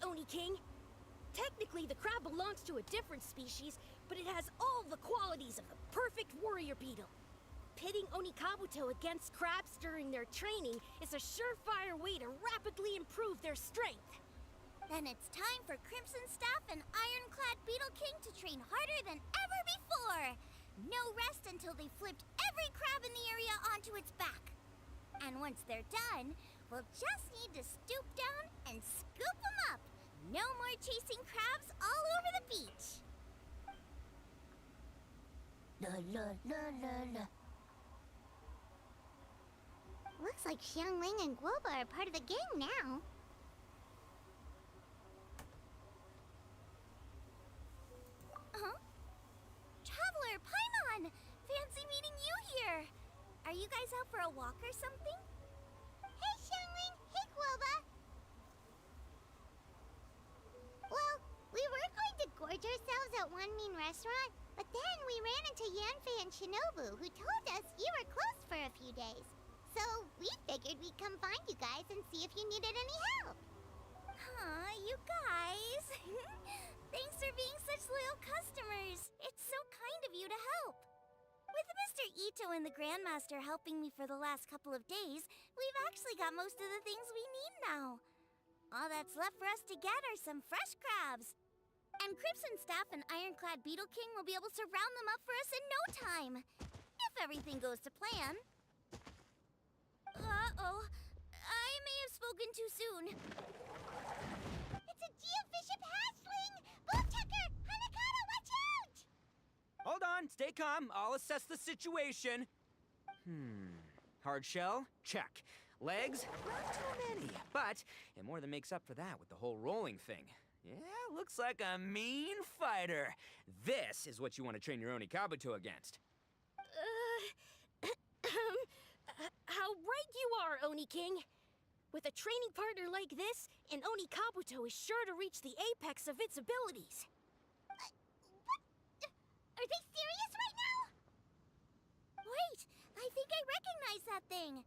Oni King. Technically, the crab belongs to a different species, but it has all the qualities of the perfect warrior beetle. Pitting Oni Kabuto against crabs during their training is a surefire way to rapidly improve their strength. Then it's time for Crimson Staff and Ironclad Beetle King to train harder than ever before. No rest until they flipped every crab in the area onto its back. And once they're done, we'll just need to stoop down and scoop them up. No more chasing crabs all over the beach. La la la la la. Looks like Xiangling and Guoba are part of the gang now. Huh? Traveler, Paimon! Fancy meeting you here! Are you guys out for a walk or something? Hey, Xiangling! Hey, Guoba! Well, we were going to gorge ourselves at One Mean Restaurant, but then we ran into Yanfei and Shinobu, who told us you were closed for a few days. So we figured we'd come find you guys and see if you needed any help. Aw, you guys! Thanks for being such loyal customers. It's so kind of you to help. With Mr. Ito and the Grandmaster helping me for the last couple of days, we've actually got most of the things we need now. All that's left for us to get are some fresh crabs. And Crimson Staff and Ironclad Beetle King will be able to round them up for us in no time. If everything goes to plan. Uh-oh. I may have spoken too soon. It's a geofiship hatchling! Bootchecker! Hanakata, watch out! Hold on, stay calm. I'll assess the situation. Hard shell? Check. Legs? Not too many, but it more than makes up for that with the whole rolling thing. Yeah, looks like a mean fighter. This is what you want to train your Oni Kabuto against. How right you are, Oni King. With a training partner like this, an Oni Kabuto is sure to reach the apex of its abilities. What? Are they serious right now? Wait, I think I recognize that thing.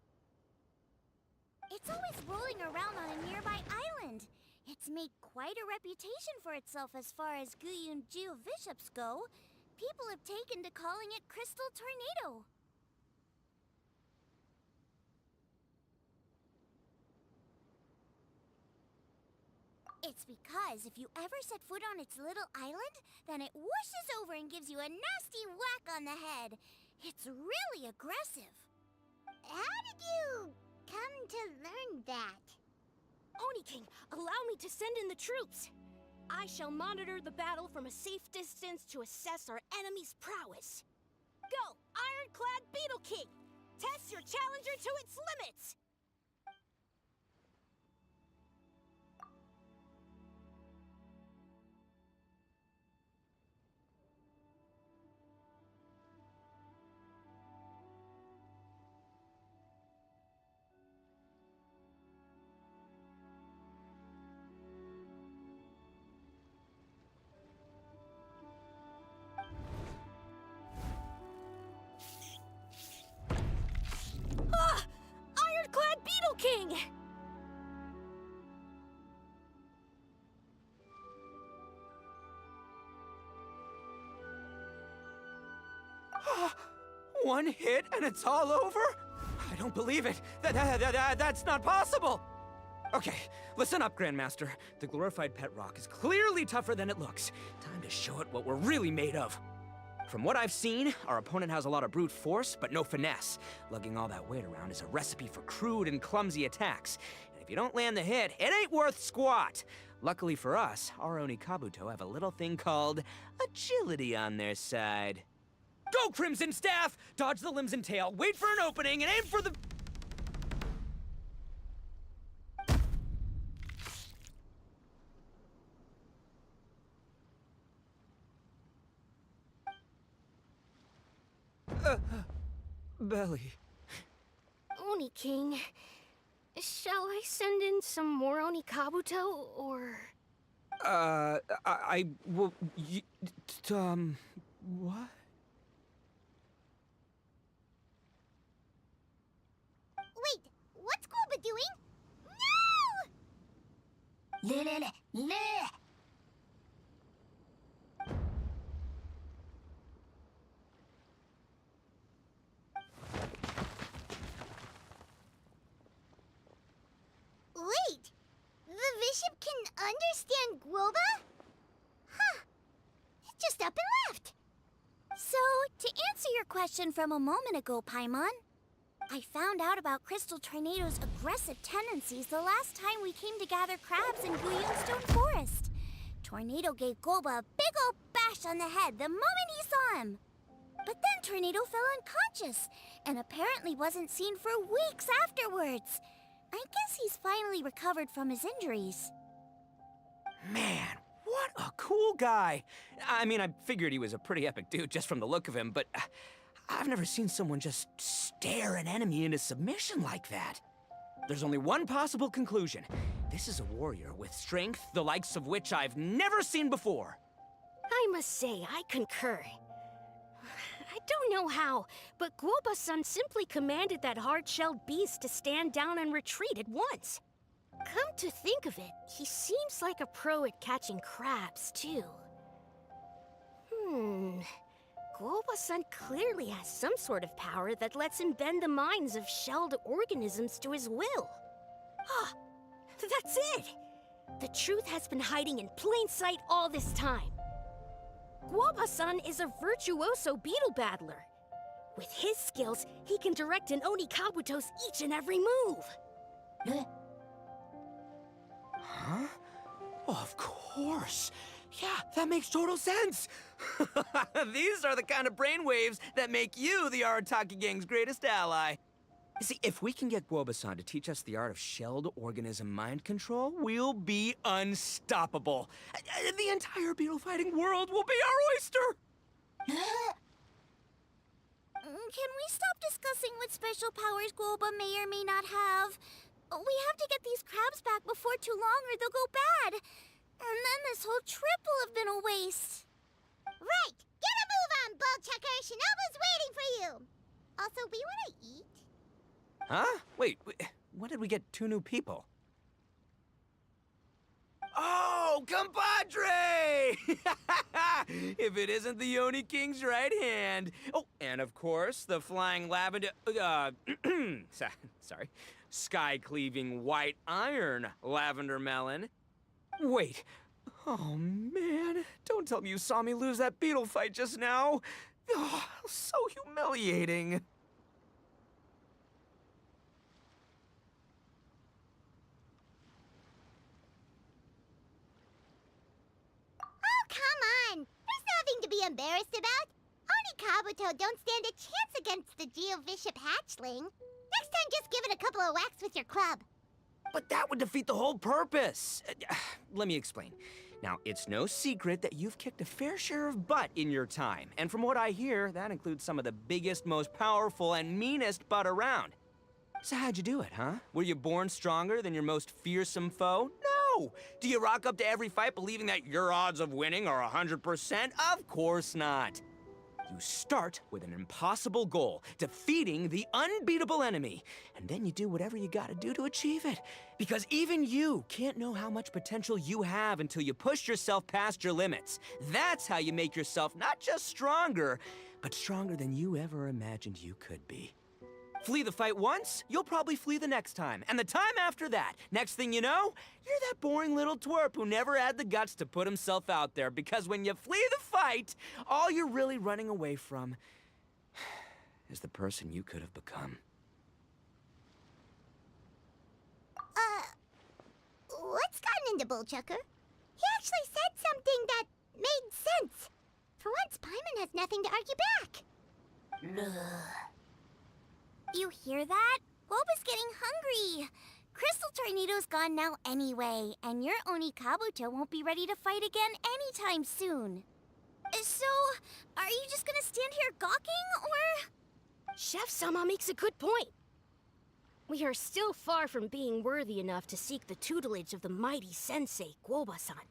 It's always rolling around on a nearby island. It's made quite a reputation for itself as far as Guyun geofiships go. People have taken to calling it Crystal Tornado. It's because if you ever set foot on its little island, then it whooshes over and gives you a nasty whack on the head. It's really aggressive. How did you come to learn that? Oni King, allow me to send in the troops. I shall monitor the battle from a safe distance to assess our enemy's prowess. Go, Ironclad Beetle King! Test your challenger to its limits! Ironclad Beetle King! One hit and it's all over? I don't believe it. That's not possible. Okay, listen up, Grandmaster. The glorified pet rock is clearly tougher than it looks. Time to show it what we're really made of. From what I've seen, our opponent has a lot of brute force, but no finesse. Lugging all that weight around is a recipe for crude and clumsy attacks. And if you don't land the hit, it ain't worth squat. Luckily for us, our Oni Kabuto have a little thing called agility on their side. Go, Crimson Staff! Dodge the limbs and tail, wait for an opening, and aim for the... belly. Oni King, shall I send in some more Oni Kabuto, or... I will... what? Wait, what's Guoba doing? No! bishop can understand Guoba? Huh. It just up and left. So, to answer your question from a moment ago, Paimon, I found out about Crystal Tornado's aggressive tendencies the last time we came to gather crabs in Guyunstone Forest. Tornado gave Guoba a big old bash on the head the moment he saw him. But then Tornado fell unconscious, and apparently wasn't seen for weeks afterwards. I guess he's finally recovered from his injuries. Man, what a cool guy. I mean, I figured he was a pretty epic dude just from the look of him, but I've never seen someone just stare an enemy into submission like that. There's only one possible conclusion. This is a warrior with strength the likes of which I've never seen before. I must say, I concur. I don't know how, but Guoba-san simply commanded that hard-shelled beast to stand down and retreat at once. Come to think of it, he seems like a pro at catching crabs, too. Guoba-san clearly has some sort of power that lets him bend the minds of shelled organisms to his will. Ah, that's it! The truth has been hiding in plain sight all this time. Guoba-san is a virtuoso beetle battler. With his skills, he can direct an Oni Kabuto's each and every move. Huh? Oh, of course. Yeah, that makes total sense. These are the kind of brainwaves that make you the Arataki gang's greatest ally. You see, if we can get Guoba-san to teach us the art of shelled organism mind control, we'll be unstoppable. The entire beetle fighting world will be our oyster. Can we stop discussing what special powers Guoba may or may not have? We have to get these crabs back before too long or they'll go bad. And then this whole trip will have been a waste. Right! Get a move on, Bullchucker! Shinobu's waiting for you! Also, we want to eat? Huh? Wait, when did we get 2 new people? Oh, compadre! If it isn't the Oni King's right hand. Oh, and of course, the flying lavender, sorry, sky-cleaving white iron lavender melon. Wait, oh man, don't tell me you saw me lose that beetle fight just now. Oh, so humiliating. Oh, come on! There's nothing to be embarrassed about. Oni Kabuto don't stand a chance against the Geovishap hatchling. Next time, just give it a couple of whacks with your club. But that would defeat the whole purpose. Let me explain. Now, it's no secret that you've kicked a fair share of butt in your time. And from what I hear, that includes some of the biggest, most powerful, and meanest butt around. So how'd you do it, huh? Were you born stronger than your most fearsome foe? No! Do you rock up to every fight believing that your odds of winning are 100%? Of course not. You start with an impossible goal, defeating the unbeatable enemy, and then you do whatever you gotta do to achieve it. Because even you can't know how much potential you have until you push yourself past your limits. That's how you make yourself not just stronger, but stronger than you ever imagined you could be. Flee the fight once, you'll probably flee the next time, and the time after that. Next thing you know, you're that boring little twerp who never had the guts to put himself out there, because when you flee the fight, all you're really running away from is the person you could have become. What's gotten into Bullchucker? He actually said something that made sense. For once, Paimon has nothing to argue back. You hear that? Guoba's getting hungry. Crystal Tornado's gone now anyway, and your Oni Kabuto won't be ready to fight again anytime soon. So, are you just gonna stand here gawking, or...? Chef-sama makes a good point. We are still far from being worthy enough to seek the tutelage of the mighty sensei, Guoba-san.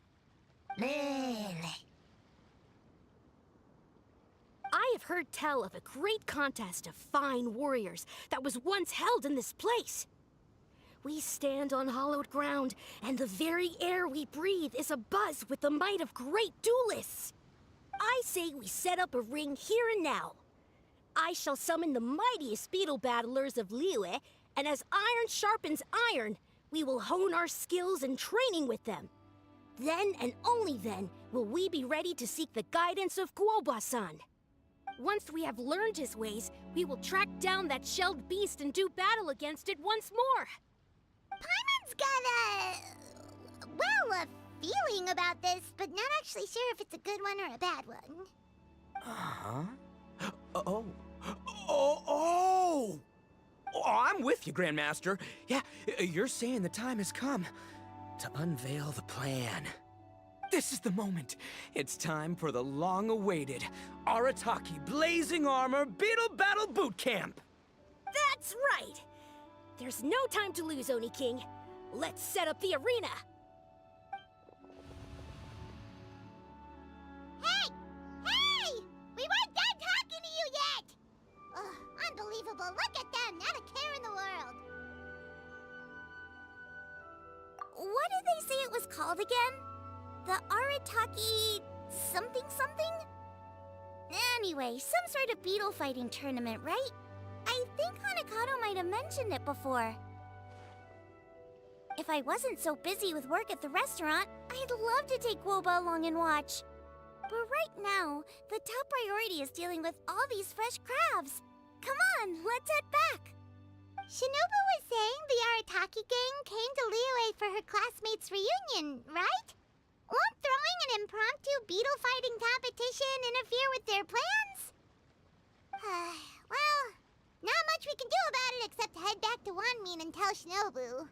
I have heard tell of a great contest of fine warriors that was once held in this place. We stand on hallowed ground, and the very air we breathe is abuzz with the might of great duelists. I say we set up a ring here and now. I shall summon the mightiest beetle battlers of Liyue, and as iron sharpens iron, We will hone our skills and training with them. Then and only then will we be ready to seek the guidance of Kuoba-san. Once we have learned his ways, we will track down that shelled beast and do battle against it once more. Paimon's got a feeling about this, but not actually sure if it's a good one or a bad one. Uh-huh. Oh, I'm with you, Grandmaster. Yeah, you're saying the time has come to unveil the plan. This is the moment. It's time for the long-awaited Arataki Blazing Armor Beetle Battle Boot Camp. That's right! There's no time to lose, Oni King. Let's set up the arena. Hey! Hey! We weren't done talking to you yet! Ugh, unbelievable. Look at them. Not a care in the world. What did they say it was called again? The Arataki something something? Anyway, some sort of beetle fighting tournament, right? I think Hanakato might have mentioned it before. If I wasn't so busy with work at the restaurant, I'd love to take Woba along and watch. But right now, the top priority is dealing with all these fresh crabs. Come on, let's head back. Shinobu was saying the Arataki gang came to Liyue for her classmates' reunion, right? Won't throwing an impromptu beetle fighting competition interfere with their plans? Well, not much we can do about it except head back to Wanmin and tell Shinobu.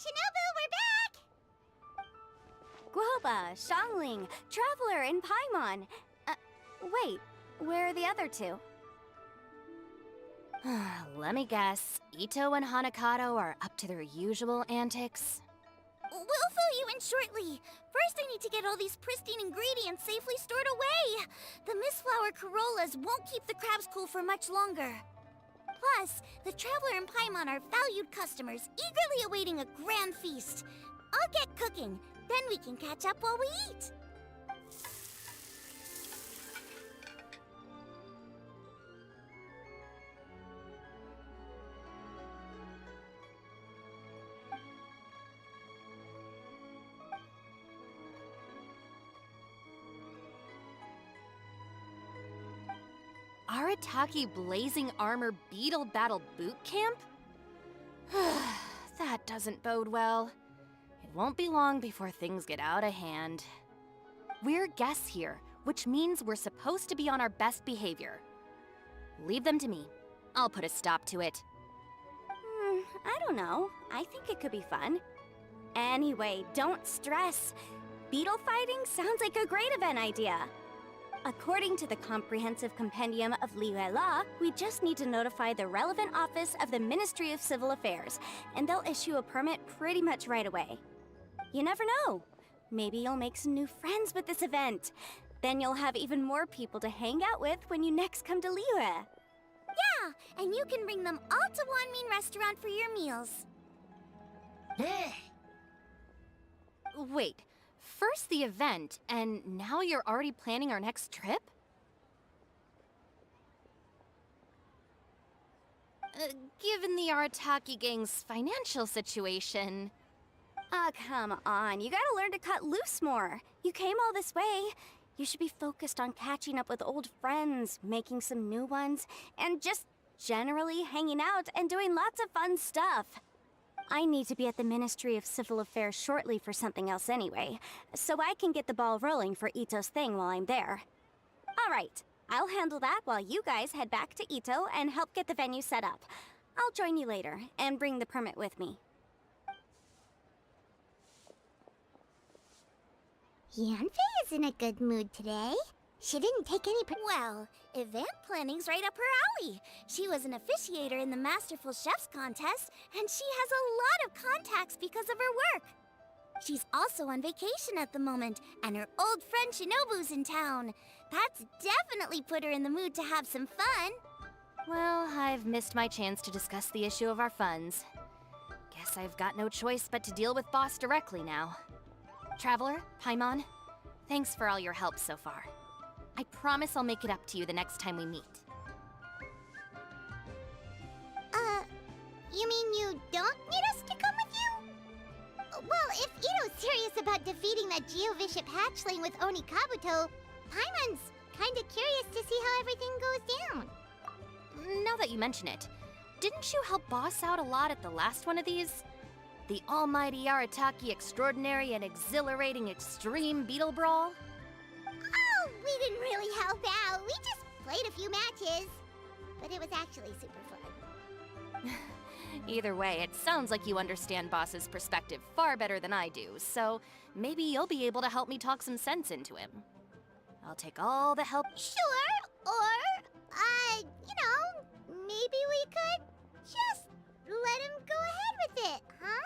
Shinobu, we're back! Guoba, Xiangling, Traveler, and Paimon. Wait, where are the other two? Let me guess. Ito and Hanakato are up to their usual antics? We'll fill you in shortly. First, I need to get all these pristine ingredients safely stored away. The Mistflower Corollas won't keep the crabs cool for much longer. Plus, the Traveler and Paimon are valued customers, eagerly awaiting a grand feast. I'll get cooking, then we can catch up while we eat. Arataki Blazing Armor Beetle Battle Boot Camp? That doesn't bode well. It won't be long before things get out of hand. We're guests here, which means we're supposed to be on our best behavior. Leave them to me. I'll put a stop to it. I don't know. I think it could be fun. Anyway, don't stress. Beetle fighting sounds like a great event idea. According to the Comprehensive Compendium of Liyue Law, we just need to notify the relevant office of the Ministry of Civil Affairs, and they'll issue a permit pretty much right away. You never know. Maybe you'll make some new friends with this event. Then you'll have even more people to hang out with when you next come to Liyue. Yeah, and you can bring them all to Wanmin Restaurant for your meals. Wait, first the event, and now you're already planning our next trip? Given the Arataki gang's financial situation... Ah, come on. You gotta learn to cut loose more. You came all this way. You should be focused on catching up with old friends, making some new ones, and just generally hanging out and doing lots of fun stuff. I need to be at the Ministry of Civil Affairs shortly for something else anyway, so I can get the ball rolling for Ito's thing while I'm there. Alright, I'll handle that while you guys head back to Ito and help get the venue set up. I'll join you later, and bring the permit with me. Yanfei is in a good mood today. She didn't take any Well, event planning's right up her alley. She was an officiator in the Masterful Chefs contest, and she has a lot of contacts because of her work. She's also on vacation at the moment, and her old friend Shinobu's in town. That's definitely put her in the mood to have some fun. Well, I've missed my chance to discuss the issue of our funds. Guess I've got no choice but to deal with Boss directly now. Traveler, Paimon, thanks for all your help so far. I promise I'll make it up to you the next time we meet. You mean you don't need us to come with you? Well, if Ito's serious about defeating that Geovishap hatchling with Oni Kabuto, Paimon's kinda curious to see how everything goes down. Now that you mention it, didn't you help Boss out a lot at the last one of these? The almighty Arataki extraordinary and exhilarating extreme Beetle Brawl? Oh, we didn't really help out. We just played a few matches. But it was actually super fun. Either way, it sounds like you understand Boss's perspective far better than I do, so maybe you'll be able to help me talk some sense into him. I'll take all the help. Sure, or, maybe we could just let him go ahead with it, huh?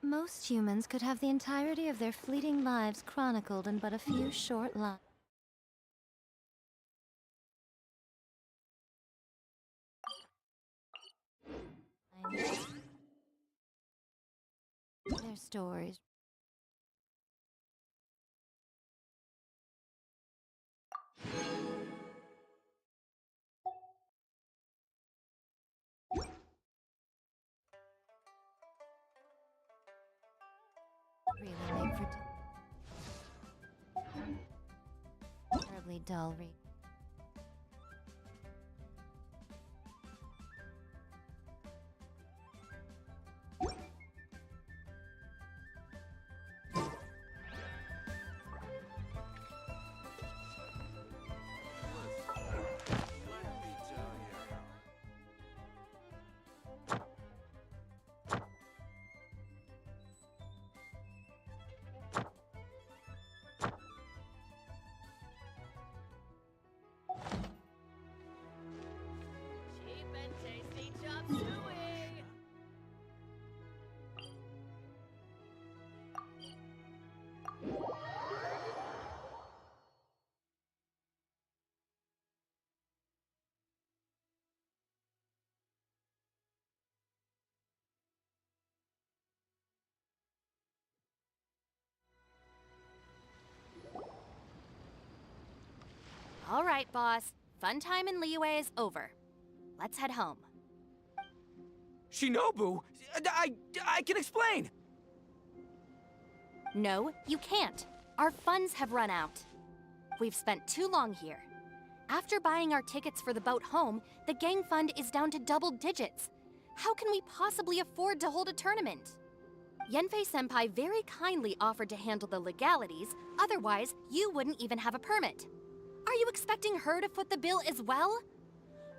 Most humans could have the entirety of their fleeting lives chronicled in but a few short lines. Their stories. Really made for terribly dull read. Cheap and tasty chop suey. All right, Boss. Fun time in Liyue is over. Let's head home. Shinobu, I can explain. No, you can't. Our funds have run out. We've spent too long here. After buying our tickets for the boat home, the gang fund is down to double digits. How can we possibly afford to hold a tournament? Yanfei-senpai very kindly offered to handle the legalities, otherwise you wouldn't even have a permit. Are you expecting her to foot the bill as well?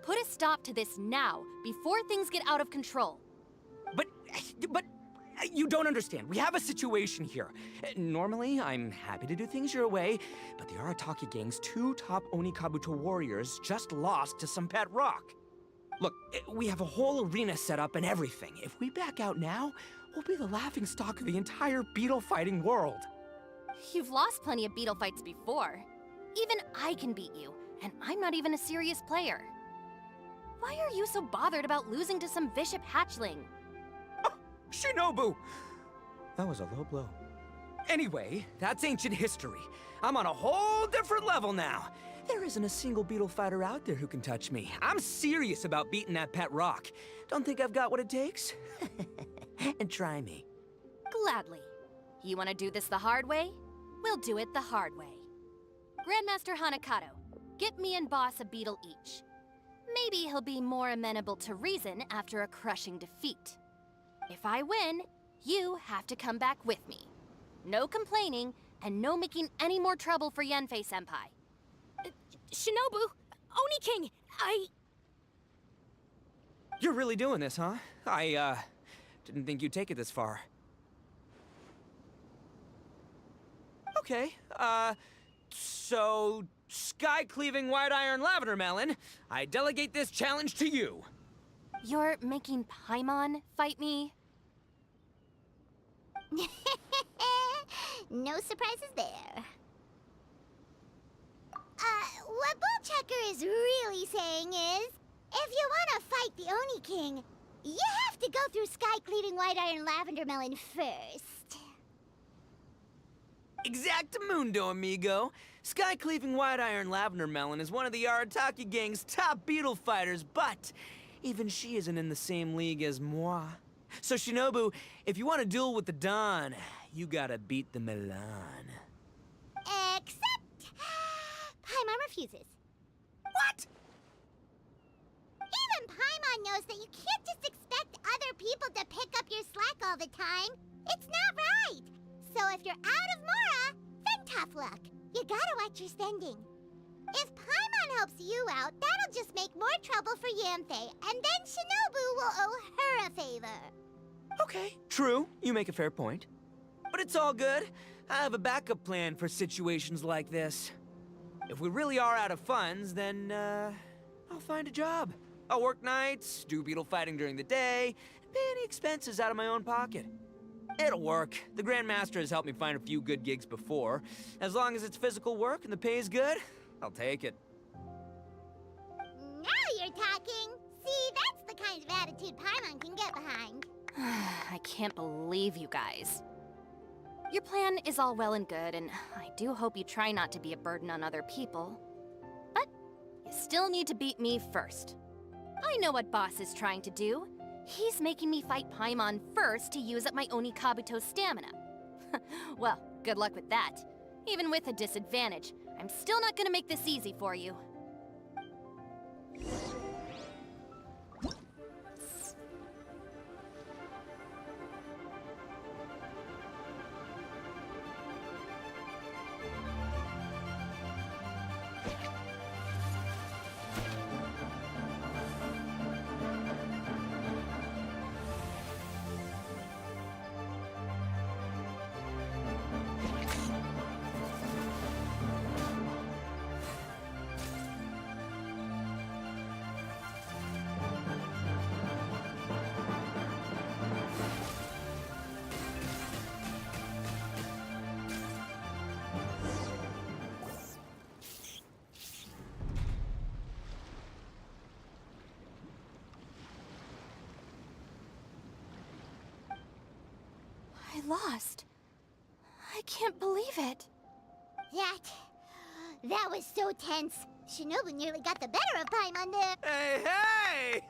Put a stop to this now, before things get out of control. But you don't understand. We have a situation here. Normally, I'm happy to do things your way, but the Arataki gang's 2 top Oni Kabuto warriors just lost to some pet rock. Look, we have a whole arena set up and everything. If we back out now, we'll be the laughingstock of the entire beetle fighting world. You've lost plenty of beetle fights before. Even I can beat you, and I'm not even a serious player. Why are you so bothered about losing to some Bishop hatchling? Shinobu! That was a low blow. Anyway, that's ancient history. I'm on a whole different level now. There isn't a single beetle fighter out there who can touch me. I'm serious about beating that pet rock. Don't think I've got what it takes? And try me. Gladly. You want to do this the hard way? We'll do it the hard way. Grandmaster Hanakato, get me and Boss a beetle each. Maybe he'll be more amenable to reason after a crushing defeat. If I win, you have to come back with me. No complaining, and no making any more trouble for Yanfei-senpai. Shinobu, Oni King, You're really doing this, huh? I didn't think you'd take it this far. Okay, so sky-cleaving white iron lavender melon, I delegate this challenge to you. You're making Paimon fight me? No surprises there. What Bullchecker is really saying is, if you want to fight the Oni King, you have to go through sky-cleaving white iron lavender melon first. Exactamundo, amigo. Sky-cleaving white iron lavender melon is one of the Arataki gang's top beetle fighters, but even she isn't in the same league as moi. So Shinobu, if you want to duel with the Don, you gotta beat the Milan. Except... Paimon refuses. What? Even Paimon knows that you can't just expect other people to pick up your slack all the time. It's not right. So if you're out of Mora, then tough luck. You gotta watch your spending. If Paimon helps you out, that'll just make more trouble for Yanfei, and then Shinobu will owe her a favor. Okay, true. You make a fair point. But it's all good. I have a backup plan for situations like this. If we really are out of funds, then, I'll find a job. I'll work nights, do beetle fighting during the day, and pay any expenses out of my own pocket. It'll work. The Grandmaster has helped me find a few good gigs before. As long as it's physical work and the pay is good, I'll take it. Now you're talking. See, that's the kind of attitude Paimon can get behind. I can't believe you guys. Your plan is all well and good, and I do hope you try not to be a burden on other people. But you still need to beat me first. I know what Boss is trying to do. He's making me fight Paimon first to use up my Oni Kabuto stamina. Well, good luck with that. Even with a disadvantage, I'm still not gonna make this easy for you. I lost. I can't believe it. That was so tense. Shinobu nearly got the better of Paimon there. Hey, hey!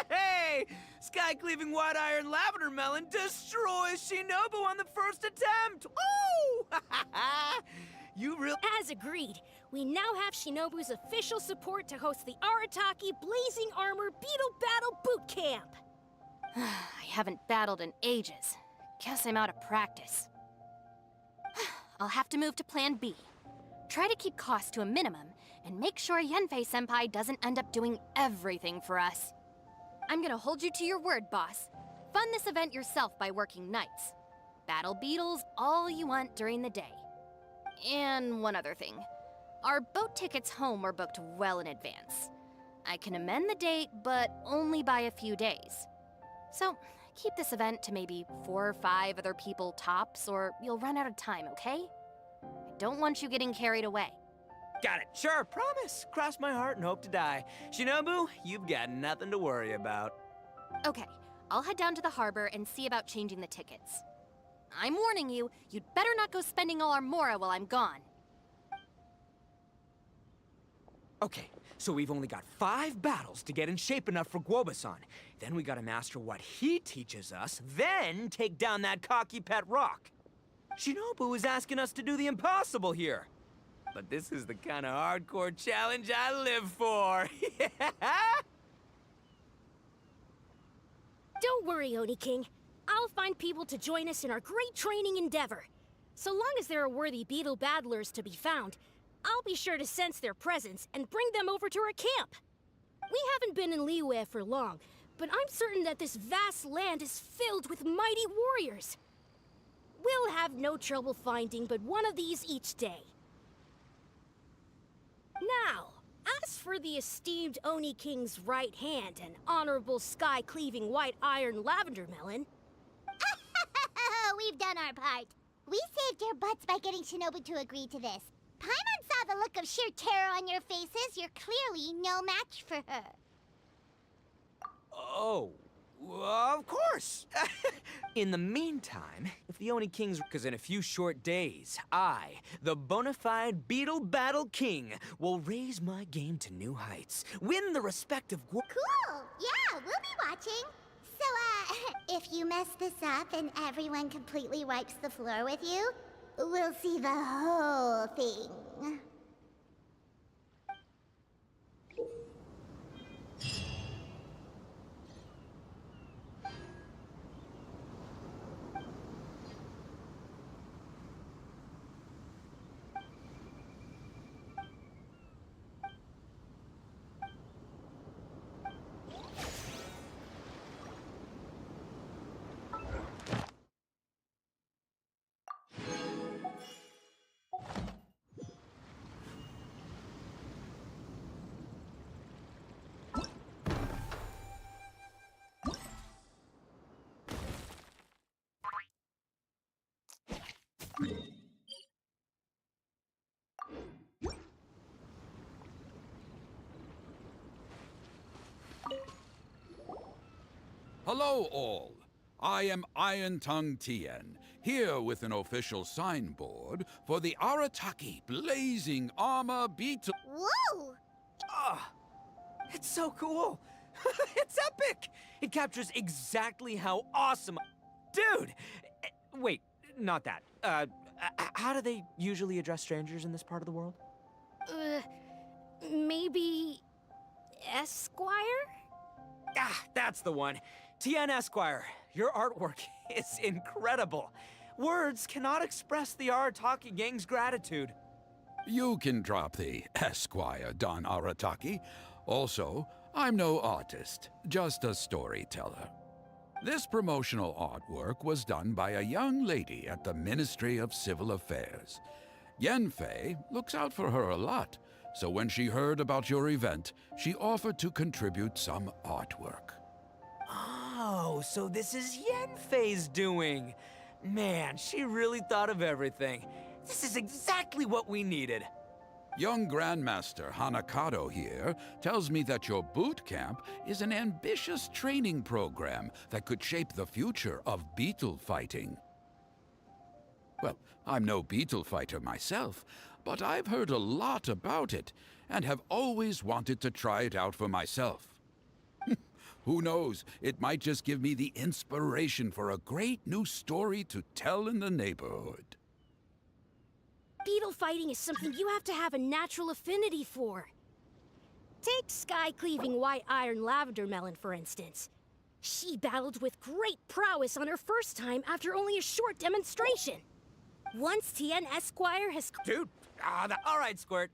Hey! Sky-cleaving white iron lavender melon destroys Shinobu on the first attempt! Ooh! You really... As agreed, we now have Shinobu's official support to host the Arataki Blazing Armor Beetle Battle Boot Camp. I haven't battled in ages. Guess I'm out of practice. I'll have to move to Plan B. Try to keep costs to a minimum, and make sure Yanfei-senpai doesn't end up doing everything for us. I'm gonna hold you to your word, boss. Fund this event yourself by working nights. Battle beetles all you want during the day. And one other thing. Our boat tickets home were booked well in advance. I can amend the date, but only by a few days. So, keep this event to maybe 4 or 5 other people tops, or you'll run out of time, okay? I don't want you getting carried away. Got it. Sure, promise. Cross my heart and hope to die. Shinobu, you've got nothing to worry about. Okay, I'll head down to the harbor and see about changing the tickets. I'm warning you, you'd better not go spending all our mora while I'm gone. Okay, so we've only got 5 battles to get in shape enough for Guobasan. Then we gotta master what he teaches us, then take down that cocky pet rock. Shinobu is asking us to do the impossible here. But this is the kind of hardcore challenge I live for. Don't worry, Oni King. I'll find people to join us in our great training endeavor. So long as there are worthy beetle battlers to be found, I'll be sure to sense their presence and bring them over to our camp. We haven't been in Liyue for long, but I'm certain that this vast land is filled with mighty warriors. We'll have no trouble finding but one of these each day. Now, as for the esteemed Oni King's right hand and honorable sky-cleaving white iron lavender melon... We've done our part. We saved your butts by getting Shinobu to agree to this. Paimon saw the look of sheer terror on your faces. You're clearly no match for her. Oh, of course. In the meantime, if the Oni King's... Because in a few short days, I, the bona fide Beetle Battle King, will raise my game to new heights, win the respect of... Cool! Yeah, we'll be watching. So, if you mess this up and everyone completely wipes the floor with you, we'll see the whole thing. Hello, all. I am Iron Tongue Tien, here with an official signboard for the Arataki Blazing Armor Beetle. Whoa! Ah, it's so cool. It's epic. It captures exactly how awesome... Dude! Wait, not that. How do they usually address strangers in this part of the world? Maybe... Esquire? Ah, that's the one. Tien Esquire, your artwork is incredible. Words cannot express the Arataki gang's gratitude. You can drop the Esquire, Don Arataki. Also, I'm no artist, just a storyteller. This promotional artwork was done by a young lady at the Ministry of Civil Affairs. Yanfei looks out for her a lot, so when she heard about your event, she offered to contribute some artwork. Oh, so this is Yanfei's doing. Man, she really thought of everything. This is exactly what we needed. Young Grandmaster Hanakado here tells me that your boot camp is an ambitious training program that could shape the future of beetle fighting. Well, I'm no beetle fighter myself, but I've heard a lot about it and have always wanted to try it out for myself. Who knows, it might just give me the inspiration for a great new story to tell in the neighborhood. Beetle fighting is something you have to have a natural affinity for. Take sky-cleaving white iron lavender melon, for instance. She battled with great prowess on her first time after only a short demonstration. Once Tien Esquire has... Dude, all right, Squirt.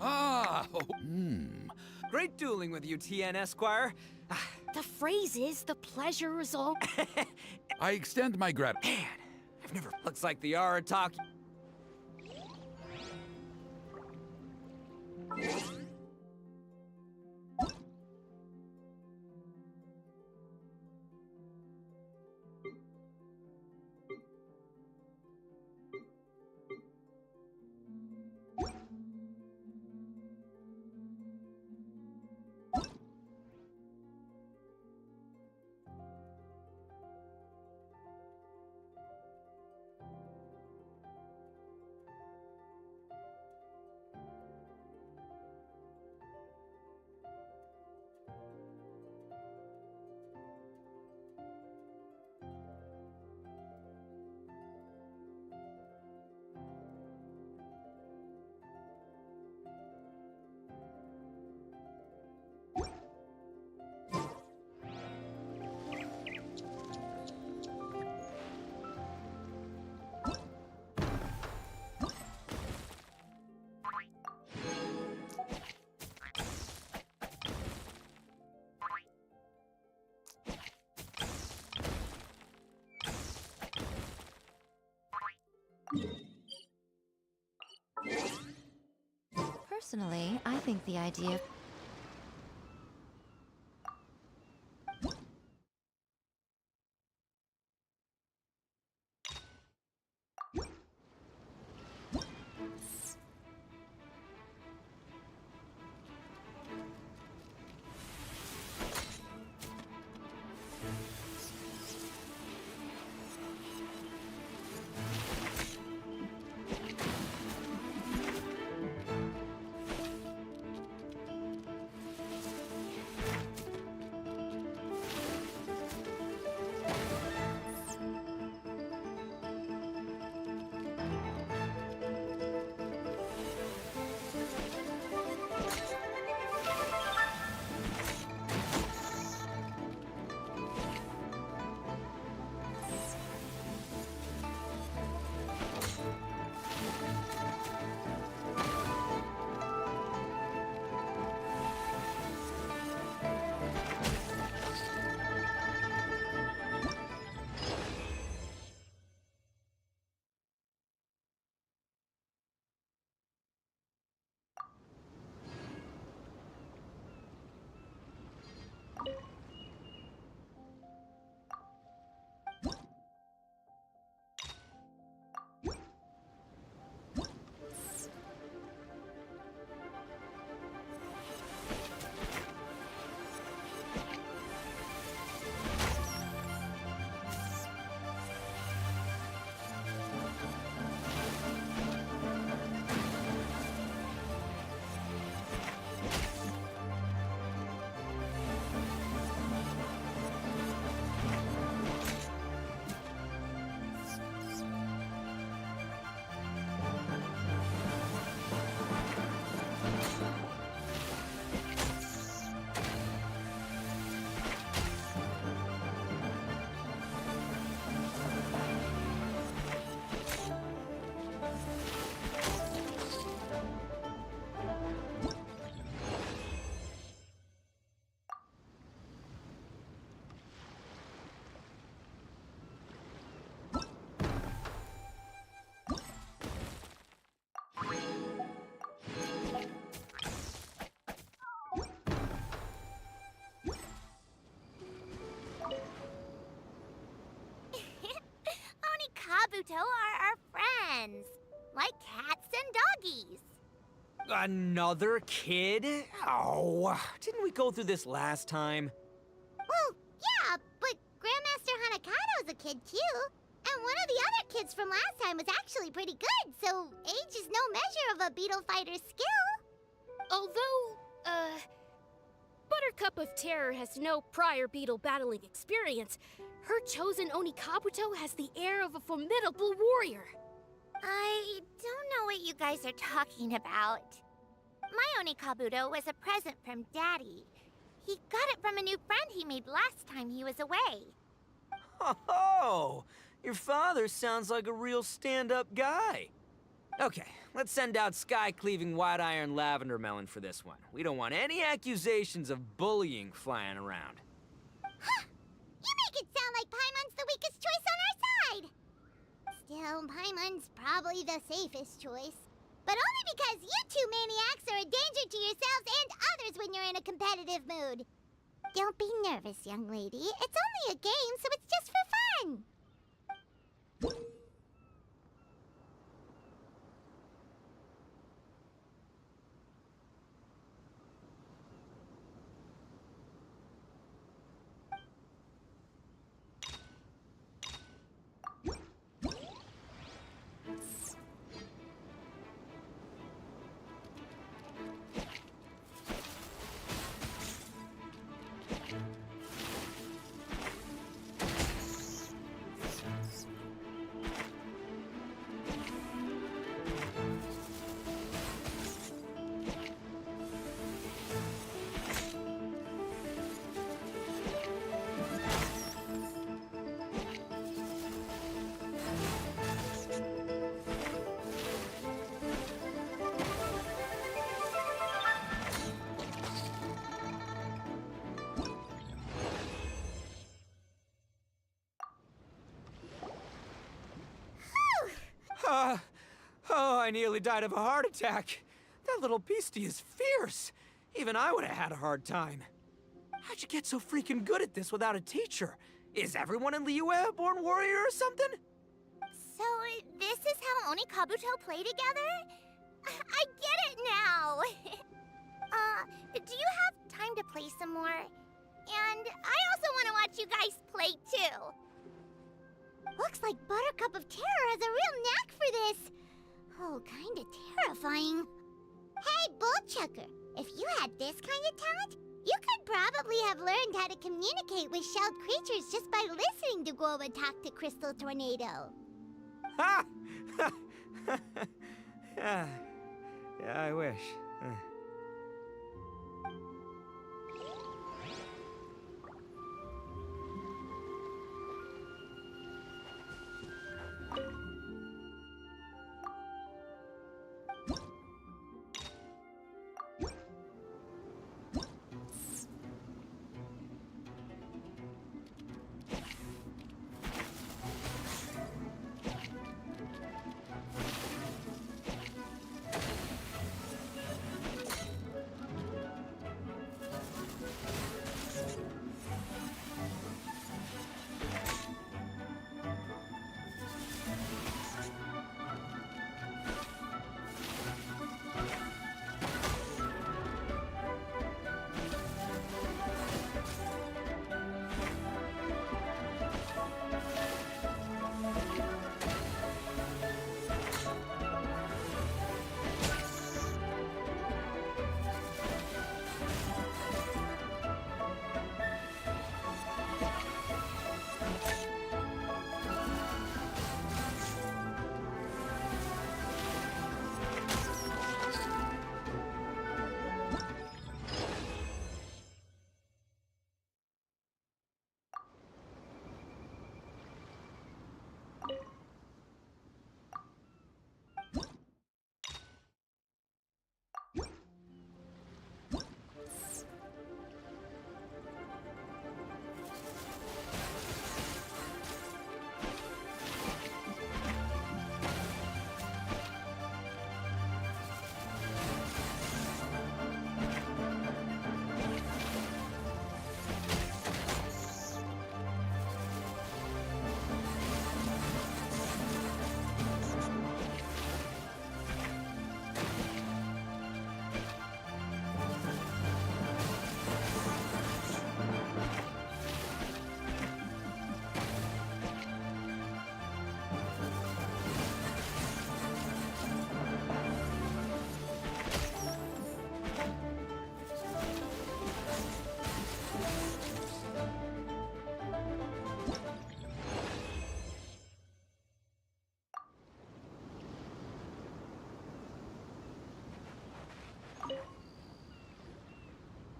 Ah, Great dueling with you, TN Esquire. The phrase is the pleasure is all. I extend my gratitude. Man, I've never. Looks like the Arataki. Personally, I think the idea of Kabuto are our friends, like cats and doggies. Another kid? Oh, didn't we go through this last time? Well, yeah, but Grandmaster Hanakado's a kid too. And one of the other kids from last time was actually pretty good, so age is no measure of a beetle fighter's skill. Although, Buttercup of Terror has no prior beetle battling experience, her chosen Oni Kabuto has the air of a formidable warrior. I don't know what you guys are talking about. My Oni Kabuto was a present from Daddy. He got it from a new friend he made last time he was away. Oh, your father sounds like a real stand-up guy. Okay, let's send out sky-cleaving white iron lavender melon for this one. We don't want any accusations of bullying flying around. You make it sound like Paimon's the weakest choice on our side! Still, Paimon's probably the safest choice. But only because you two maniacs are a danger to yourselves and others when you're in a competitive mood. Don't be nervous, young lady. It's only a game, so it's just for fun. Oh, I nearly died of a heart attack. That little beastie is fierce. Even I would have had a hard time. How'd you get so freaking good at this without a teacher? Is everyone in Liyue a born warrior or something? So, this is how Oni Kabuto play together? I get it now! Do you have time to play some more? And I also want to watch you guys play too. Looks like Buttercup of Terror has a real knack for this. Oh, kinda terrifying. Hey, Bullchucker, if you had this kind of talent, you could probably have learned how to communicate with shelled creatures just by listening to Guoba talk to Crystal Tornado. Ha! Yeah, I wish.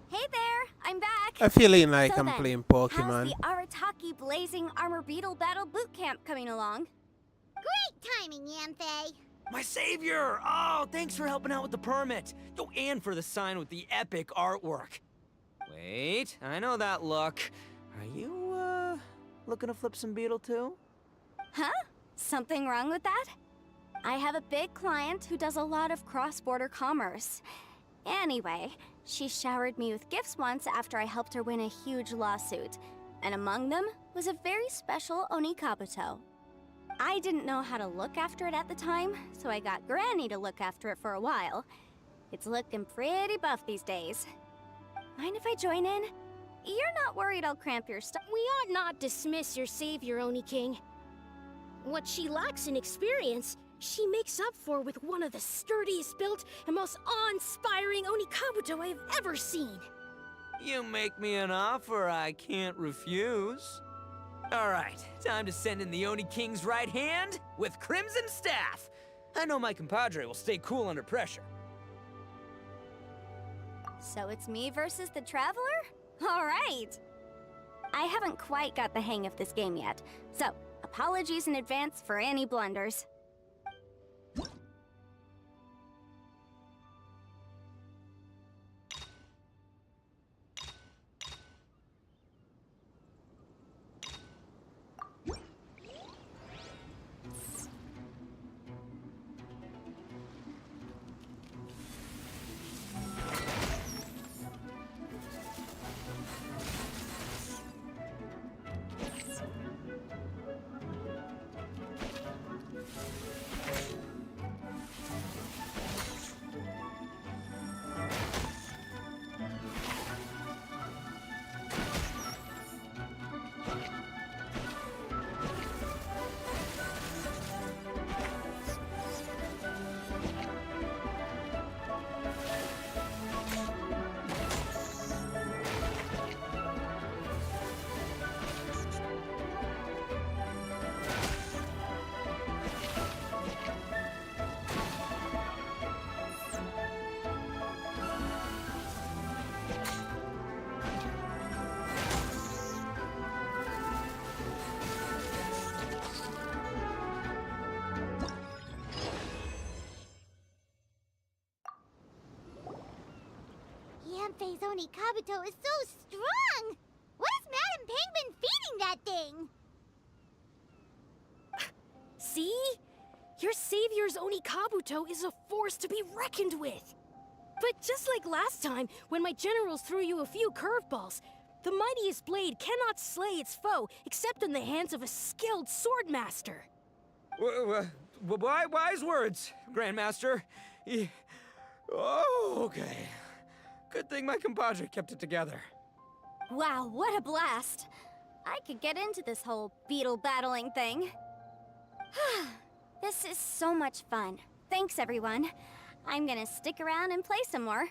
Hey there, I'm back. I feeling like So I'm then, playing how's Pokemon. the Arataki Blazing Armor Beetle Battle Boot Camp coming along? Great timing, Yanthe. My savior! Oh, thanks for helping out with the permit. Oh, and for the sign with the epic artwork. Wait, I know that look. Are you, looking to flip some Beetle too? Huh? Something wrong with that? I have a big client who does a lot of cross-border commerce. Anyway, she showered me with gifts once after I helped her win a huge lawsuit. And among them was a very special Oni Kabuto. I didn't know how to look after it at the time, so I got Granny to look after it for a while. It's looking pretty buff these days. Mind if I join in? You're not worried I'll cramp your stuff? We ought not dismiss your savior, Oni King. What she lacks in experience, she makes up for with one of the sturdiest built and most awe-inspiring Oni Kabuto I have ever seen. You make me an offer I can't refuse. All right, time to send in the Oni King's right hand with Crimson Staff. I know my compadre will stay cool under pressure. So it's me versus the Traveler? All right! I haven't quite got the hang of this game yet, so apologies in advance for any blunders. Yanfei's Oni Kabuto is so strong! What is Madam Penguin feeding that thing? See? Your savior's Oni Kabuto is a force to be reckoned with. But just like last time, when my generals threw you a few curveballs, the mightiest blade cannot slay its foe except in the hands of a skilled swordmaster. Wise words, Grandmaster. Oh, okay. Good thing my compadre kept it together. Wow, what a blast! I could get into this whole beetle battling thing. This is so much fun. Thanks, everyone. I'm gonna stick around and play some more.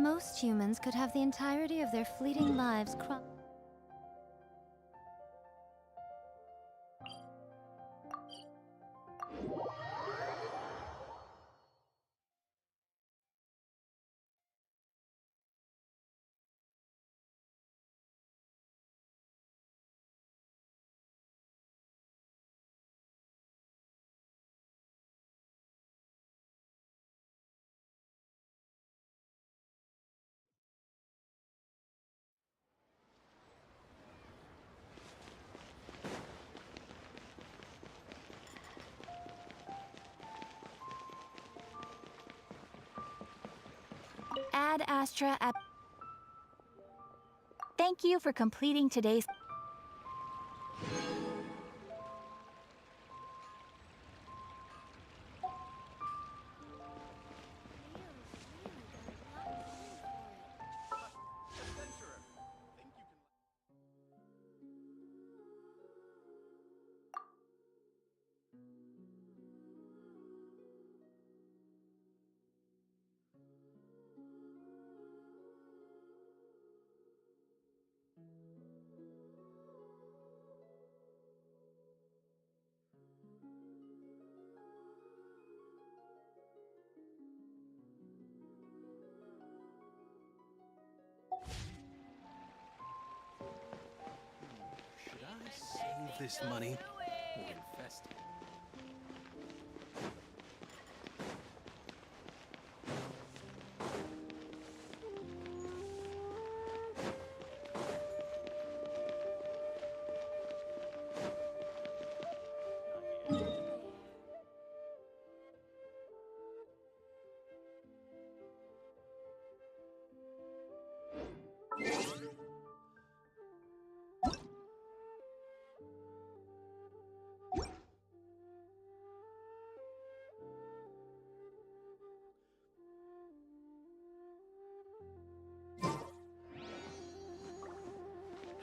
Most humans could have the entirety of their fleeting lives Ad Astra at... Thank you for completing today's... Should I save this money or invest it?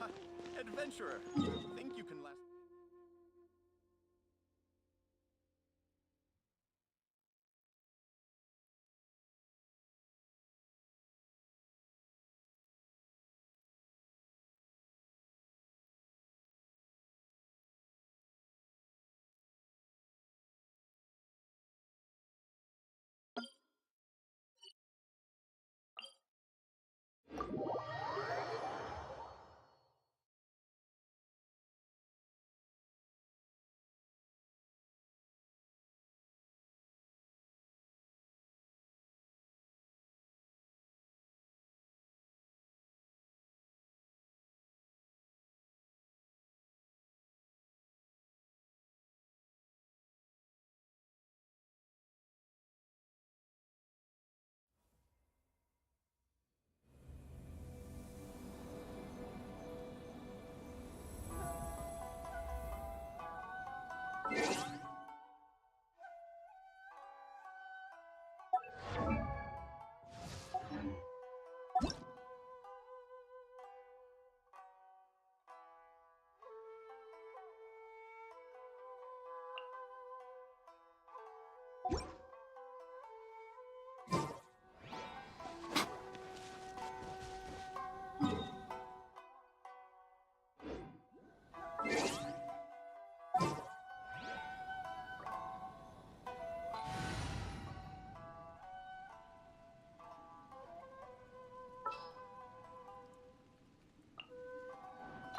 Ha! Adventurer! Think you can last...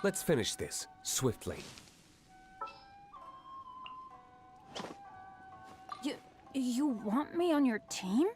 Let's finish this, swiftly. You want me on your team?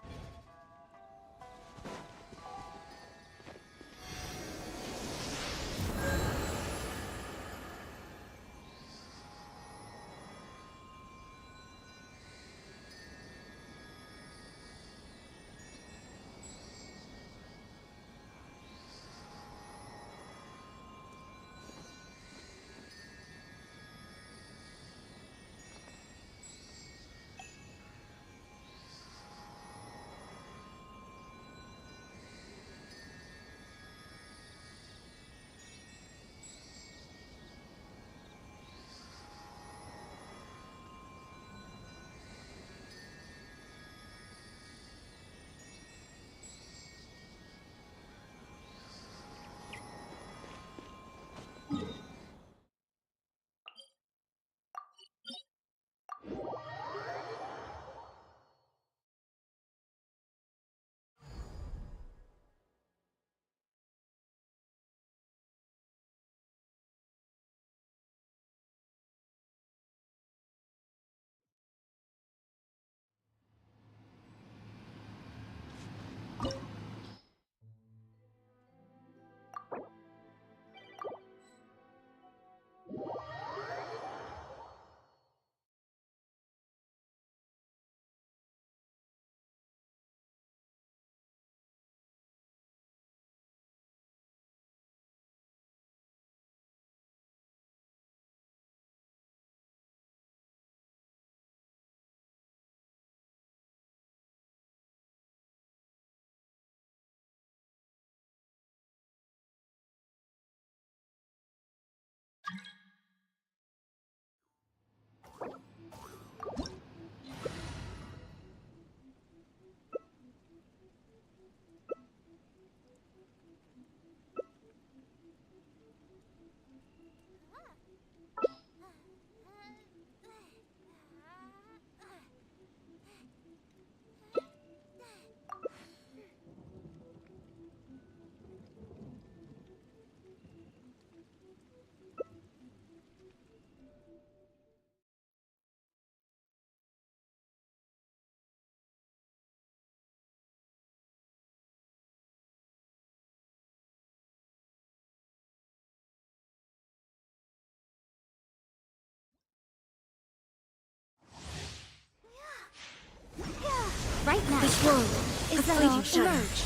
This world, Is a that fleeting all? shadow. Emerge.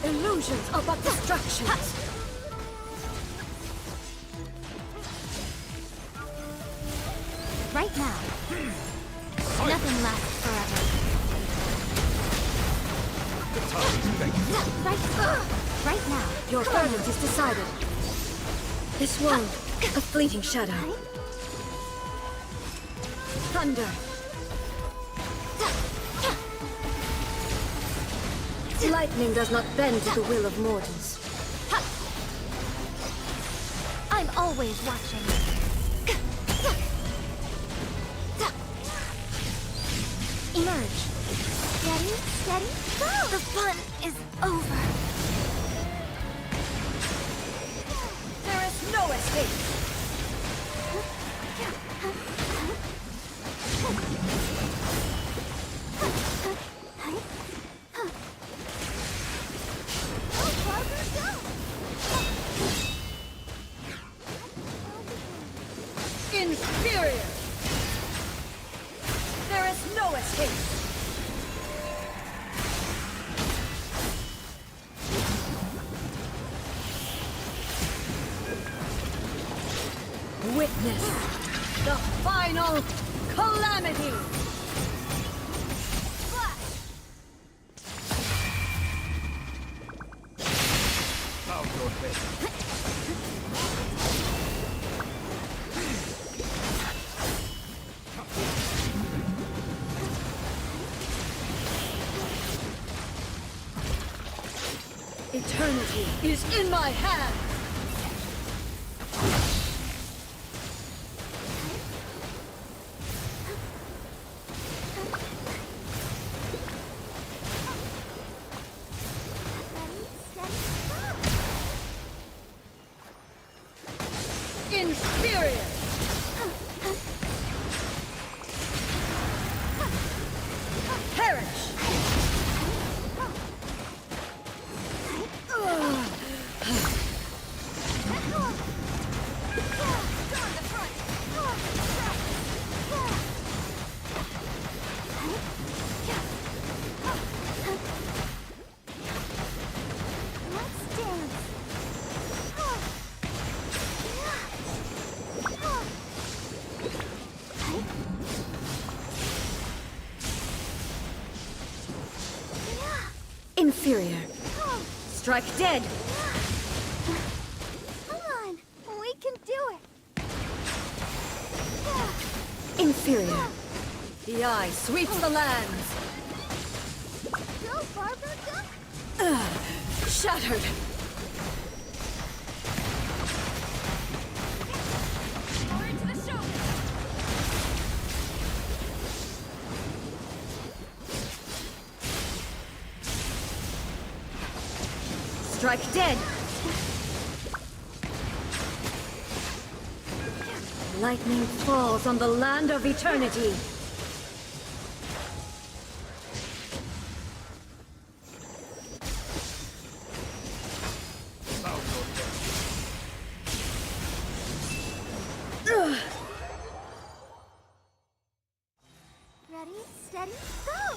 Illusions are but distractions. Right now. Nothing lasts forever. Right now. Your verdict is decided. This world, a fleeting shadow. Thunder. Lightning does not bend to the will of mortals. I'm always watching. Emerge. Steady, steady, go! The fun is over. There is no escape. Inferior! There is no escape! Witness the final calamity! Bow your head. Eternity is in my hand! Inferior! Perish! Let's dance. Inferior. Strike dead! Come on, we can do it. Inferior. The eye sweeps the lands. Go, Barbara, go. Shattered. Forward to the shoulder. Strike dead. Lightning falls on the land of eternity. Ready, steady, go.